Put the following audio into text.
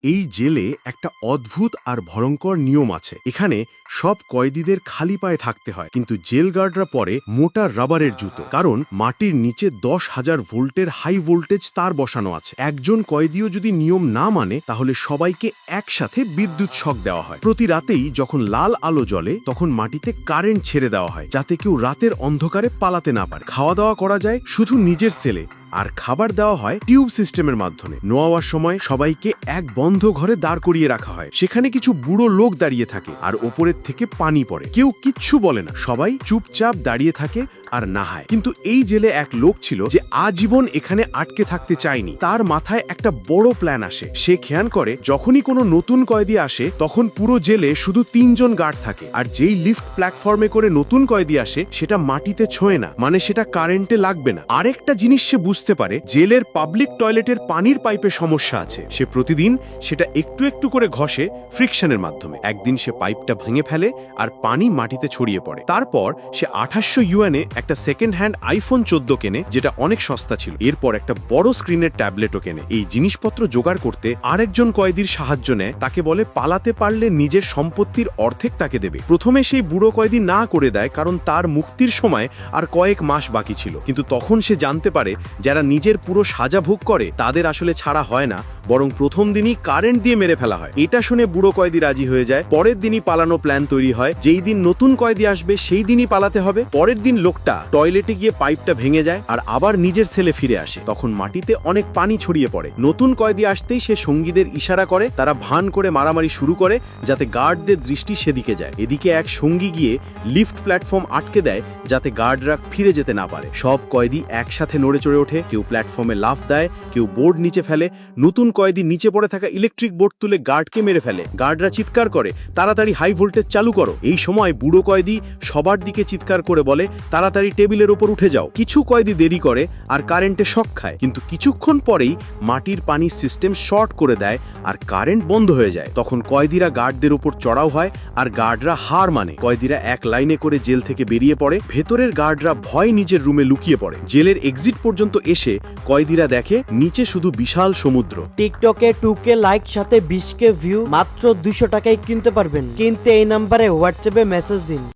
এই জেলে একটা অদ্ভুত আর ভয়ঙ্কর নিয়ম আছে। এখানে সব কয়েদিদের খালি পায়ে থাকতে হয়, কিন্তু জেল গার্ডরা পরে মোটা রাবারের জুতো, কারণ মাটির নিচে 10,000 ভোল্টের হাই ভোল্টেজ তার বসানো আছে। একজন কয়েদিও যদি নিয়ম না মানে তাহলে সবাইকে একসাথে বিদ্যুৎ শক দেওয়া হয়। প্রতি রাতেই যখন লাল আলো জ্বলে তখন মাটিতে কারেন্ট ছেড়ে দেওয়া হয়, যাতে কেউ রাতের অন্ধকারে পালাতে না পারে। খাওয়া দাওয়া করা যায় শুধু নিজের সেলে, আর খাবার দেওয়া হয় টিউব সিস্টেমের মাধ্যমে। নোয়ার সময় সবাইকে এক বন্ধ ঘরে দাঁড় করিয়ে রাখা হয়। সেখানে কিছু বুড়ো লোক দাঁড়িয়ে থাকে আর ওপরের থেকে পানি পড়ে। কেউ কিচ্ছু বলে না, সবাই চুপচাপ দাঁড়িয়ে থাকে আর নাহায়। কিন্তু এই জেলে এক লোক ছিল যে আজীবন এখানে আটকে থাকতে চায়নি। তার মাথায় একটা বড় প্ল্যান আসে। সে খেয়াল করে যখনই কোনো নতুন কয়েদি আসে তখন পুরো জেলে শুধু 3 জন গার্ড থাকে, আর যেই লিফট প্ল্যাটফর্মে করে নতুন কয়েদি আসে সেটা মাটিতে ছোঁয় না, মানে সেটা কারেন্টে লাগবে না। আরেকটা জিনিস সে বুঝতে পারে, জেলের পাবলিক টয়লেটের পানির পাইপে সমস্যা আছে। সে প্রতিদিন সেটা একটু একটু করে ঘষে ফ্রিকশনের মাধ্যমে। একদিন সে পাইপটা ভেঙে ফেলে আর পানি মাটিতে ছড়িয়ে পড়ে। তারপর সে 2800 ইউএনে একটা সেকেন্ড হ্যান্ড আইফোন 14 কেনে, যেটা অনেক সস্তা ছিল। এরপর একটা বড় স্ক্রিনের ট্যাবলেটও কেনে। এই জিনিসপত্র জোগাড় করতে আরেকজন কয়েদির সাহায্য নেয়। তাকে বলে পালাতে পারলে নিজের সম্পত্তির অর্ধেক তাকে দেবে। প্রথমে সেই বুড়ো কয়েদি না করে দেয়, কারণ তার মুক্তির সময় আর কয়েক মাস বাকি ছিল। কিন্তু তখন সে জানতে পারে যারা নিজের পুরো সাজা ভোগ করে তাদের আসলে ছাড়া হয় না, বরং প্রথম দিনই কারেন্ট দিয়ে মেরে ফেলা হয়। এটা শুনে বুড়ো কয়েদি রাজি হয়ে যায়। পরের দিনই পালানো প্ল্যান তৈরি হয়। যেই দিন নতুন কয়েদি আসবে সেই দিনই পালাতে হবে। পরের দিন লোকটা টয়লেটে গিয়ে পাইপটা ভেঙে যায় আর আবার নিজের সেলে ফিরে আসে। তখন মাটিতে অনেক পানি ছড়িয়ে পড়ে। নতুন কয়েদি আসতেই সে সঙ্গীদের ইশারা করে। তারা ভান করে মারামারি শুরু করে যাতে গার্ডদের দৃষ্টি সেদিকে যায়। এদিকে এক সঙ্গী গিয়ে লিফট প্ল্যাটফর্ম আটকে দেয় যাতে গার্ডরা ফিরে যেতে না পারে। সব কয়েদি একসাথে নড়ে চড়ে ওঠে। কেউ প্ল্যাটফর্মে লাফ দেয়, কেউ বোর্ড নিচে ফেলে। নতুন কয়েদি নিচে পড়ে থাকা ইলেকট্রিক বোর্ড তুলে গার্ডকে মেরে ফেলে। গার্ডরা চিৎকার করে, তাড়াতাড়ি হাই ভোল্টেজ চালু করো। এই সময় বুড়ো কয়েদি সবার দিকে চিৎকার করে বলে, তাড়াতাড়ি টেবিলের ওপর উঠে যাও। কিছু কয়েদি দেরি করে আর কারেন্টে শক খায়, কিন্তু কিছুক্ষণ পরেই মাটির পানির সিস্টেম শর্ট করে দেয় আর কারেন্ট বন্ধ হয়ে যায়। তখন কয়েদিরা গার্ডদের উপর চড়াও হয় আর গার্ডরা হার মানে। কয়েদিরা এক লাইনে করে জেল থেকে বেরিয়ে পড়ে। ভেতরের গার্ডরা ভয় নিজের রুমে লুকিয়ে পড়ে। জেলের এক্সিট পর্যন্ত এসে কয়েদিরা দেখে নিচে শুধু বিশাল সমুদ্র। টিকটকে 2K লাইক সাথে 20K ভিউ মাত্র 200 টাকায় কিনতে পারবেন। কিনতে এই নাম্বারে হোয়াটসঅ্যাপে মেসেজ দিন।